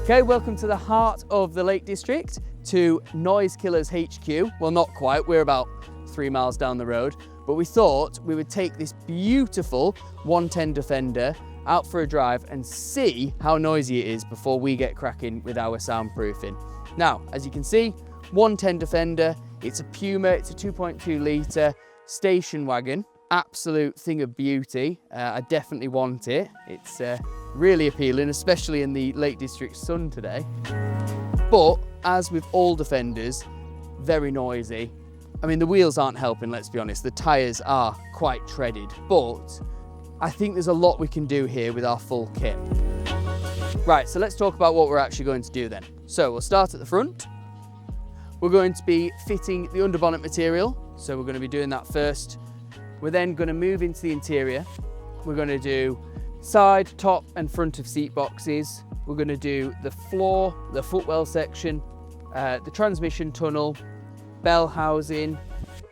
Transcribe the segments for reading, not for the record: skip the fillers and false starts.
Okay, welcome to the heart of the Lake District, to Noisekillers HQ. Well, not quite, we're about 3 miles down the road, but we thought we would take this beautiful 110 Defender out for a drive and see how noisy it is before we get cracking with our soundproofing. Now, as you can see, 110 Defender, it's a Puma, it's a 2.2 litre station wagon, absolute thing of beauty. I definitely want it. It's really appealing, especially in the Lake District sun today. But as with all Defenders, very noisy. I mean, the wheels aren't helping, let's be honest. The tyres are quite treaded, but I think there's a lot we can do here with our full kit. Right, so let's talk about what we're actually going to do then. So we'll start at the front. We're going to be fitting the underbonnet material. So we're going to be doing that first. We're then going to move into the interior. We're going to do side, top and front of seat boxes. We're going to do the floor, the footwell section, the transmission tunnel, bell housing,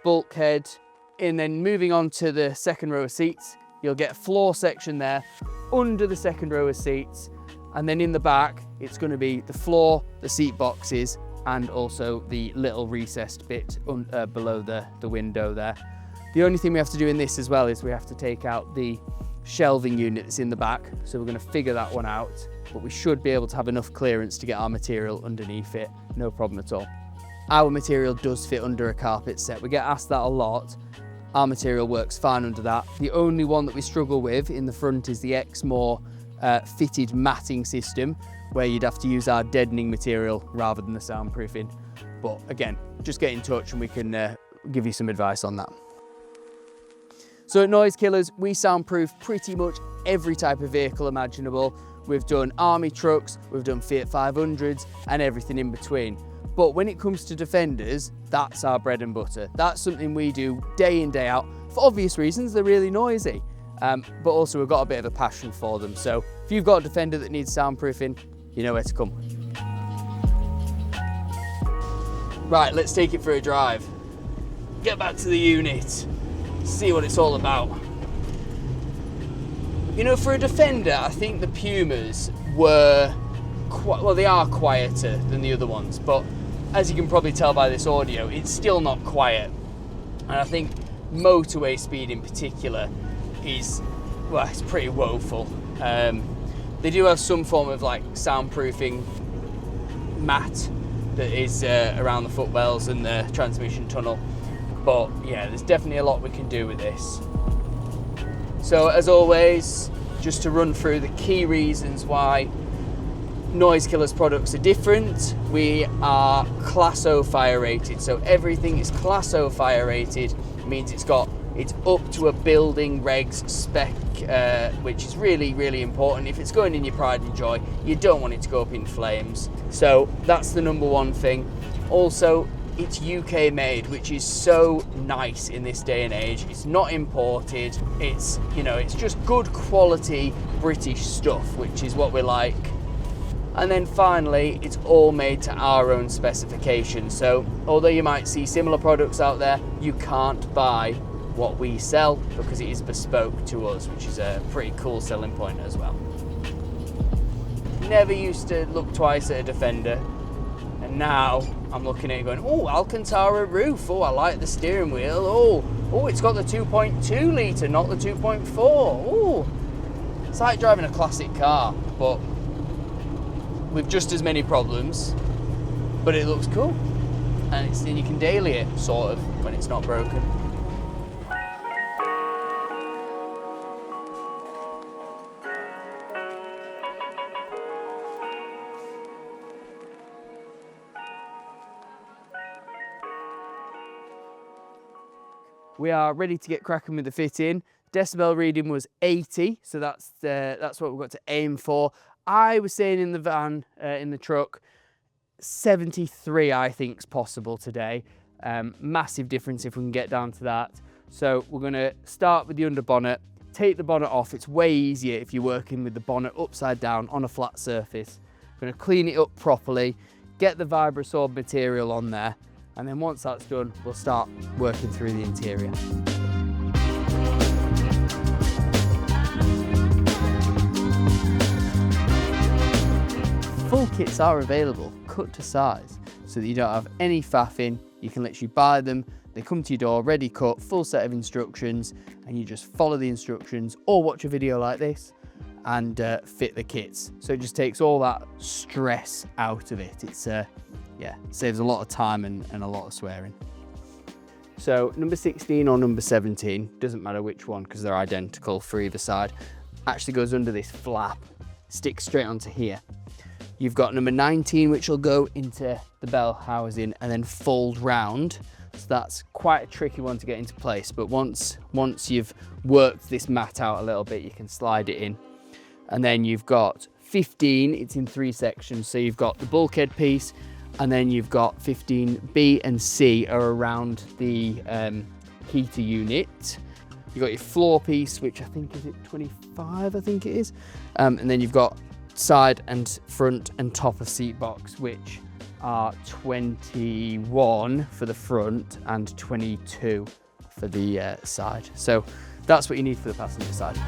bulkhead, and then moving on to the second row of seats. You'll get a floor section there under the second row of seats, and then in the back it's going to be the floor, the seat boxes, and also the little recessed bit below the window there. The only thing we have to do in this as well is we have to take out the shelving unit that's in the back, so we're going to figure that one out, but we should be able to have enough clearance to get our material underneath it, no problem at all. Our material does fit under a carpet set. We get asked that a lot. Our material works fine under that. The only one that we struggle with in the front is the Exmoor fitted matting system, where you'd have to use our deadening material rather than the soundproofing. But again, just get in touch and we can give you some advice on that. So at Noisekillers, we soundproof pretty much every type of vehicle imaginable. We've done army trucks, we've done Fiat 500s and everything in between. But when it comes to Defenders, that's our bread and butter. That's something we do day in, day out. For obvious reasons, they're really noisy. But also we've got a bit of a passion for them. So if you've got a Defender that needs soundproofing, you know where to come. Right, let's take it for a drive. Get back to the unit. See what it's all about. You know, for a Defender, I think the Pumas were they are quieter than the other ones, but as you can probably tell by this audio, it's still not quiet. And I think motorway speed in particular is, well, it's pretty woeful. They do have some form of like soundproofing mat that is around the footwells and the transmission tunnel. But yeah, there's definitely a lot we can do with this. So as always, just to run through the key reasons why Noisekillers products are different. We are Class O fire rated, so everything is Class O fire rated. It means it's up to a building regs spec, which is really, really important. If it's going in your pride and joy, you don't want it to go up in flames. So that's the number one thing. Also, it's UK made, which is so nice in this day and age. It's not imported. It's, you know, it's just good quality British stuff, which is what we like. And then finally, it's all made to our own specifications. So although you might see similar products out there, you can't buy what we sell because it is bespoke to us, which is a pretty cool selling point as well. Never used to look twice at a Defender, and now I'm looking at it going, oh, Alcantara roof, oh, I like the steering wheel, oh, it's got the 2.2 litre, not the 2.4, oh. It's like driving a classic car, but with just as many problems, but it looks cool. And you can daily it, sort of, when it's not broken. We are ready to get cracking with the fitting. Decibel reading was 80, so that's what we've got to aim for. I was saying in the van, in the truck, 73 I think is possible today. Massive difference if we can get down to that. So we're going to start with the underbonnet, take the bonnet off. It's way easier if you're working with the bonnet upside down on a flat surface. We're going to clean it up properly, get the Vibrasorb material on there, and then once that's done, we'll start working through the interior. Full kits are available, cut to size, so that you don't have any faffing. You can literally buy them, they come to your door, ready cut, full set of instructions, and you just follow the instructions or watch a video like this and fit the kits. So it just takes all that stress out of it. It's yeah, saves a lot of time and a lot of swearing. So number 16 or number 17, doesn't matter which one because they're identical for either side, actually goes under this flap, sticks straight onto here. You've got number 19, which will go into the bell housing and then fold round. So that's quite a tricky one to get into place, but once you've worked this mat out a little bit, you can slide it in. And then you've got 15, it's in 3 sections. So you've got the bulkhead piece, and then you've got 15B and C are around the heater unit. You've got your floor piece, which I think is it 25, I think it is. And then you've got side and front and top of seat box, which are 21 for the front and 22 for the side. So that's what you need for the passenger side.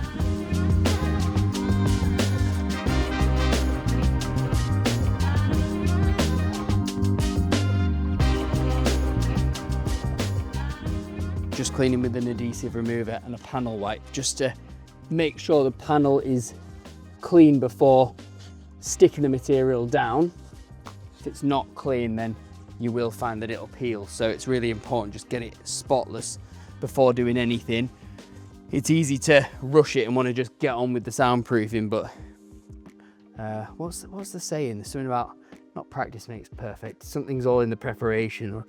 Just cleaning with an adhesive remover and a panel wipe, just to make sure the panel is clean before sticking the material down. If it's not clean, then you will find that it'll peel. So it's really important, just get it spotless before doing anything. It's easy to rush it and want to just get on with the soundproofing, but what's the saying? There's something about not practice makes perfect. Something's all in the preparation.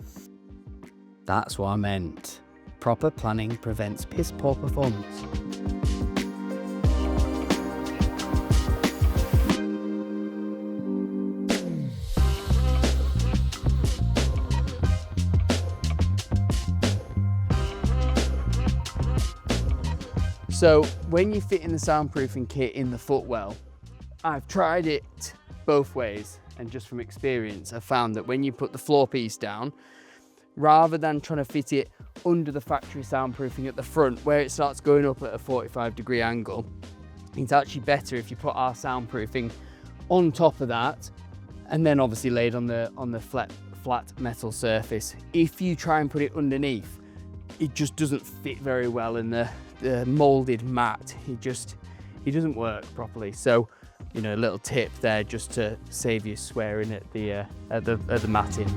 That's what I meant. Proper planning prevents piss poor performance. So when you fit in the soundproofing kit in the footwell, I've tried it both ways, and just from experience, I've found that when you put the floor piece down, rather than trying to fit it under the factory soundproofing at the front where it starts going up at a 45-degree angle, it's actually better if you put our soundproofing on top of that and then obviously laid on the flat metal surface. If you try and put it underneath, it just doesn't fit very well in the molded mat. It doesn't work properly. So, you know, a little tip there just to save you swearing at the matting.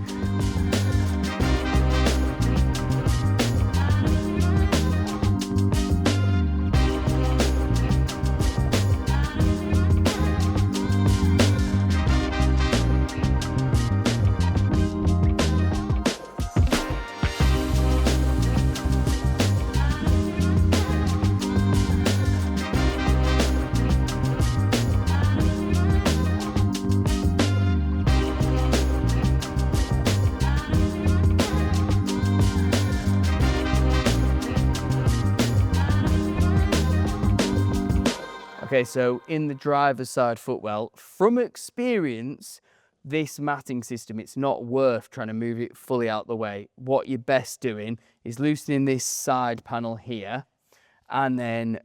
Okay, so in the driver's side footwell, from experience, this matting system, it's not worth trying to move it fully out the way. What you're best doing is loosening this side panel here, and then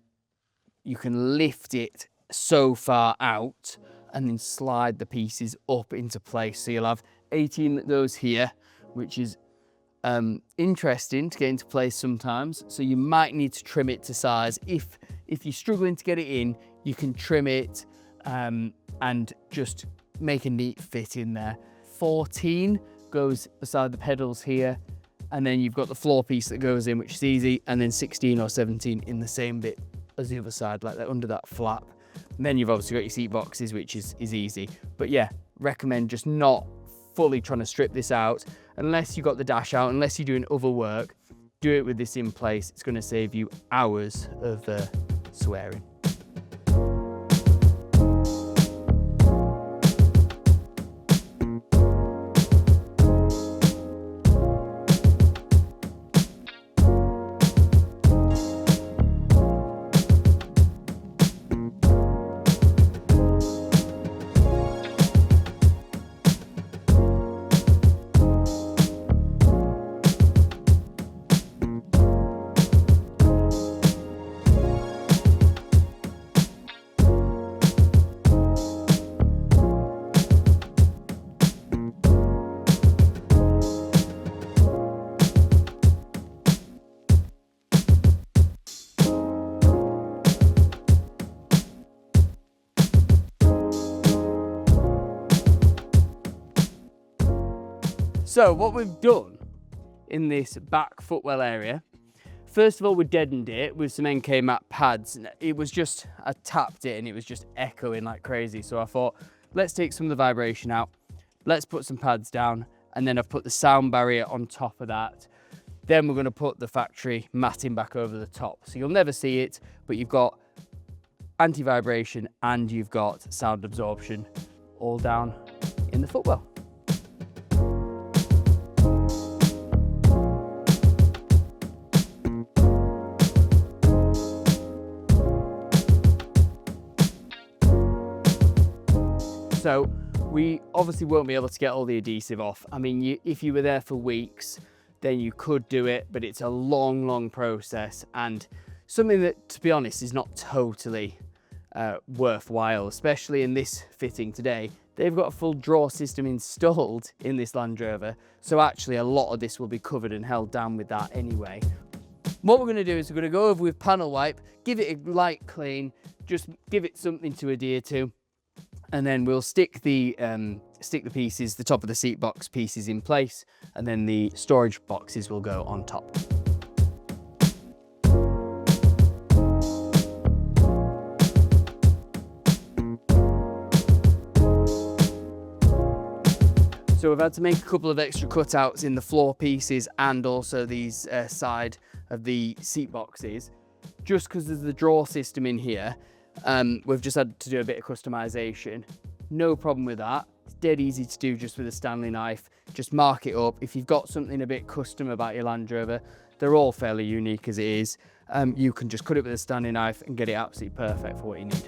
you can lift it so far out and then slide the pieces up into place. So you'll have 18 that goes here, which is interesting to get into place sometimes. So you might need to trim it to size. If you're struggling to get it in, you can trim it and just make a neat fit in there. 14 goes beside the pedals here, and then you've got the floor piece that goes in, which is easy, and then 16 or 17 in the same bit as the other side, like that under that flap. And then you've obviously got your seat boxes, which is easy. But yeah, recommend just not fully trying to strip this out unless you've got the dash out, unless you're doing other work. Do it with this in place. It's going to save you hours of swearing. So what we've done in this back footwell area, first of all, we deadened it with some NK mat pads. It was just, I tapped it and it was just echoing like crazy. So I thought, let's take some of the vibration out. Let's put some pads down. And then I've put the sound barrier on top of that. Then we're going to put the factory matting back over the top. So you'll never see it, but you've got anti-vibration and you've got sound absorption all down in the footwell. So we obviously won't be able to get all the adhesive off. I mean, if you were there for weeks, then you could do it, but it's a long, long process and something that, to be honest, is not totally worthwhile, especially in this fitting today. They've got a full draw system installed in this Land Rover, so actually a lot of this will be covered and held down with that anyway. What we're going to do is we're going to go over with panel wipe, give it a light clean, just give it something to adhere to, and then we'll stick the pieces, the top of the seat box pieces in place, and then the storage boxes will go on top. So we've had to make a couple of extra cutouts in the floor pieces and also these side of the seat boxes, just because there's the draw system in here. We've just had to do a bit of customization. No problem with that. It's dead easy to do just with a Stanley knife. Just mark it up. If you've got something a bit custom about your Land Rover, they're all fairly unique as it is. You can just cut it with a Stanley knife and get it absolutely perfect for what you need.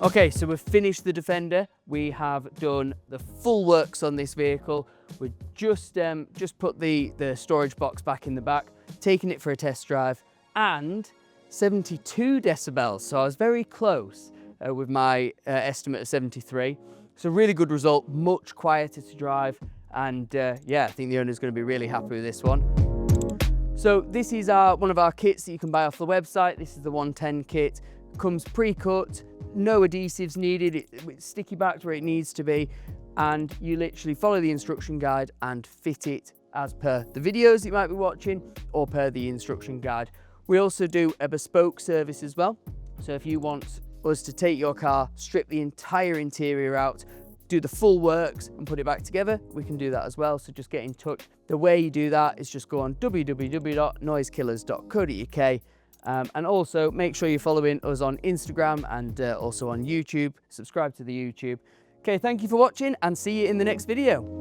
Okay, so we've finished the Defender. We have done the full works on this vehicle. We've just put the storage box back in the back, taken it for a test drive, and 72 decibels. So I was very close with my estimate of 73. So really good result, much quieter to drive. And yeah, I think the owner's going to be really happy with this one. So this is one of our kits that you can buy off the website. This is the 110 kit. Comes pre-cut, no adhesives needed, it's sticky backed where it needs to be, and you literally follow the instruction guide and fit it as per the videos you might be watching or per the instruction guide. We also do a bespoke service as well. So if you want us to take your car, strip the entire interior out, do the full works and put it back together, we can do that as well. So just get in touch. The way you do that is just go on www.noisekillers.co.uk. And also make sure you're following us on Instagram and also on YouTube. Subscribe to the YouTube. Okay, thank you for watching and see you in the next video.